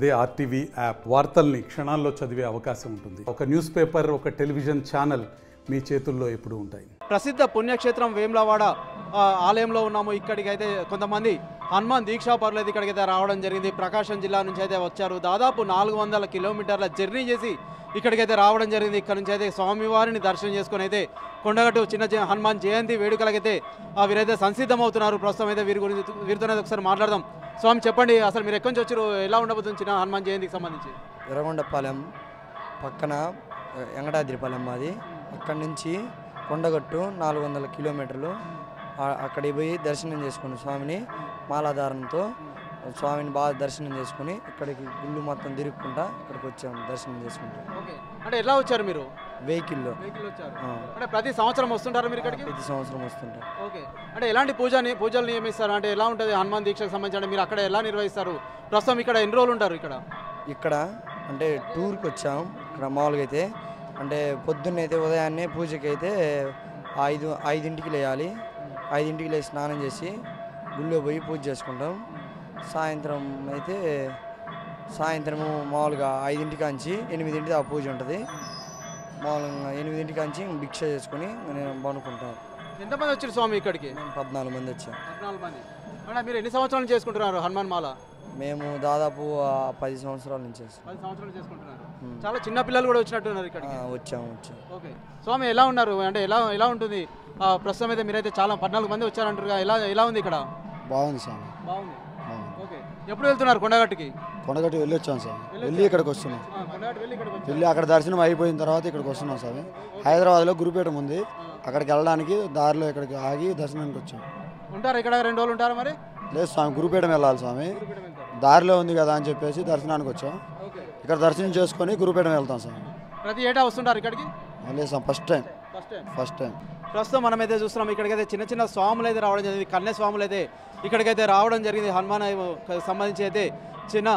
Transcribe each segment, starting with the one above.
అదే RTV app వార్తల్ని క్షణాల్లో చదివే అవకాశం ఉంటుంది. ఒక న్యూస్ పేపర్, ఒక టెలివిజన్ ఛానల్ మీ చేతుల్లో ఎప్పుడూ ఉంటాయి. ప్రసిద్ధ పుణ్యక్షేత్రం వేములవాడ ఆలయంలో ఉన్నాము. ఇక్కడికి అయితే కొంతమంది హనుమాన్ దీక్షా పరులు అయితే ఇక్కడికైతే రావడం జరిగింది. ప్రకాశం జిల్లా నుంచి అయితే వచ్చారు. దాదాపు 400 కిలోమీటర్ల జర్నీ చేసి ఇక్కడికైతే రావడం జరిగింది. ఇక్కడ నుంచి అయితే స్వామివారిని దర్శనం చేసుకొని అయితే కొండగట్టు చిన్న హనుమాన్ జయంతి వేడుకలకైతే వీరైతే సంసిద్ధమవుతున్నారు. ప్రస్తుతం అయితే వీరితోనే ఒకసారి మాట్లాడదాం. స్వామి చెప్పండి, అసలు మీరు ఎక్కడి నుంచి వచ్చారు, ఎలా ఉండబోతుంది చిన్న హనుమాన్ జయంతికి సంబంధించి? ఎర్రగొండపాలెం పక్కన వెంకటాద్రిపాలెం మాది. అక్కడి నుంచి కొండగట్టు 400 కిలోమీటర్లు. అక్కడికి పోయి దర్శనం చేసుకుని స్వామిని మాలాధారణతో స్వామిని బాగా దర్శనం చేసుకుని ఇక్కడికి గుళ్ళు మొత్తం తిరుగుకుంటా ఇక్కడికి వచ్చాము దర్శనం చేసుకుంటాం. అంటే ఎలా వచ్చారు మీరు? వెహికల్లో వచ్చారు. అంటే ప్రతి సంవత్సరం వస్తుంటారు మీరు ఇక్కడికి? ప్రతి సంవత్సరం వస్తుంటారు. ఓకే, అంటే ఎలాంటి పూజలు నియమిస్తారు? అంటే ఎలా ఉంటుంది హనుమాన్ దీక్షకు సంబంధించి? అంటే మీరు అక్కడ ఎలా నిర్వహిస్తారు? ప్రస్తుతం ఇక్కడ ఎన్ని రోజులు ఉంటారు ఇక్కడ అంటే టూర్కి వచ్చాము. ఇక్కడ మామూలుగా అయితే అంటే పొద్దున్న అయితే ఉదయాన్నే పూజకి అయితే 5ంటికి లేయాలి. 5ంటికి లేచి స్నానం చేసి గుళ్ళో పోయి పూజ చేసుకుంటాం. సాయంత్రం అయితే సాయంత్రము మామూలుగా 5ంటి కాంచి 8ంటి ఆ పూజ ఉంటుంది. మామూలుగా 8ంటి కాంచి భిక్ష చేసుకుని నేను పనుకుంటాం. ఎంతమంది వచ్చారు స్వామి ఇక్కడికి? 14 మంది వచ్చాం. 14 మంది. అంటే మీరు ఎన్ని సంవత్సరాలు చేసుకుంటున్నారు హనుమాన్ మాల? మేము దాదాపు 10 సంవత్సరాల నుంచి 10 సంవత్సరాలు చేసుకుంటున్నారు. చాలా చిన్న పిల్లలు కూడా వచ్చినట్టున్నారు ఇక్కడ. వచ్చాము. ఓకే, స్వామి ఎలా ఉన్నారు? అంటే ఎలా ఉంటుంది ప్రస్తుతం అయితే? మీరైతే చాలా 14 మంది వచ్చారంటారు, ఎలా ఉంది ఇక్కడ? బాగుంది స్వామి. బాగుంది. ఓకే, ఎప్పుడు వెళ్తున్నారు కొండగట్టుకి? కొండగట్టు వెళ్ళి వచ్చాం స్వామి. వెళ్ళి ఇక్కడికి వస్తున్నాం. వెళ్ళి అక్కడ దర్శనం అయిపోయిన తర్వాత ఇక్కడికి వస్తున్నాం స్వామి. హైదరాబాద్లో గురుపేట ఉంది, అక్కడికి వెళ్ళడానికి దారిలో ఇక్కడికి ఆగి దర్శనానికి వచ్చాం. ఉంటారు ఇక్కడ 2 రోజులు ఉంటారా మరి? లేదు స్వామి, గురుపేట వెళ్ళాలి స్వామి. దారిలో ఉంది కదా అని చెప్పేసి దర్శనానికి వచ్చాం. ఇక్కడ దర్శనం చేసుకొని గురుపేట వెళ్తాం స్వామి. ప్రతి ఏటా వస్తుంటారు ఇక్కడికి? లేదు స్వామి, ఫస్ట్ టైం. ప్రస్తుతం మనమైతే చూస్తున్నాం ఇక్కడికైతే చిన్న స్వాములు అయితే రావడం జరిగింది. కన్య స్వాములు అయితే ఇక్కడికైతే రావడం జరిగింది. హనుమాన్ సంబంధించి అయితే చిన్న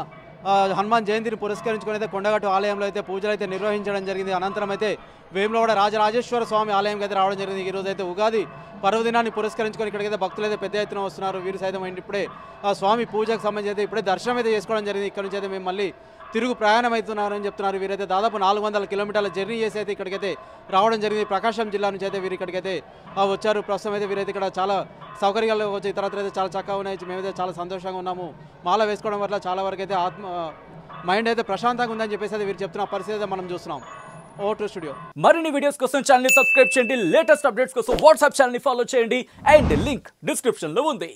హనుమాన్ జయంతిని పురస్కరించుకొని అయితే కొండగట్టు ఆలయంలో అయితే పూజలు అయితే నిర్వహించడం జరిగింది. అనంతరం అయితే వేములవాడ రాజరాజేశ్వర స్వామి ఆలయంకి అయితే రావడం జరిగింది. ఈరోజు అయితే ఉగాది పర్వదినాన్ని పురస్కరించుకొని ఇక్కడికైతే భక్తులు అయితే పెద్ద ఎత్తున వస్తున్నారు. వీరు సైతం ఇప్పుడే ఆ స్వామి పూజకు సంబంధించి అయితే ఇప్పుడే దర్శనం అయితే చేసుకోవడం జరిగింది. ఇక్కడ నుంచి అయితే మేము మళ్ళీ తిరుగు ప్రయాణం అవుతున్నారని చెప్తున్నారు. వీరైతే దాదాపు 400 కిలోమీటర్ల జర్నీ చేసి అయితే ఇక్కడికైతే రావడం జరిగింది. ప్రకాశం జిల్లా నుంచి అయితే వీరు ఇక్కడికైతే వచ్చారు. ప్రస్తుతం అయితే వీరైతే ఇక్కడ చాలా సౌకర్యాలు వచ్చి ఇతరత్ర అయితే చాలా చక్కగా ఉన్నాయి. మేమైతే చాలా సంతోషంగా ఉన్నాము. మాల వేసుకోవడం వల్ల చాలా వరకు అయితే మైండ్ అయితే ప్రశాంతంగా ఉందని చెప్పేసి అయితే వీరు చెప్తున్న పరిస్థితి అయితే మనం చూస్తున్నాం. ఓటు స్టూడియో మరిన్ని వీడియోస్ కోసం ఛానల్ ని సబ్స్క్రైబ్ చేయండి. లేటెస్ట్ అప్డేట్స్ కోసం వాట్సాప్ ఛానల్ ని ఫాలో చేయండి. అండ్ లింక్ డిస్క్రిప్షన్ లో ఉంది.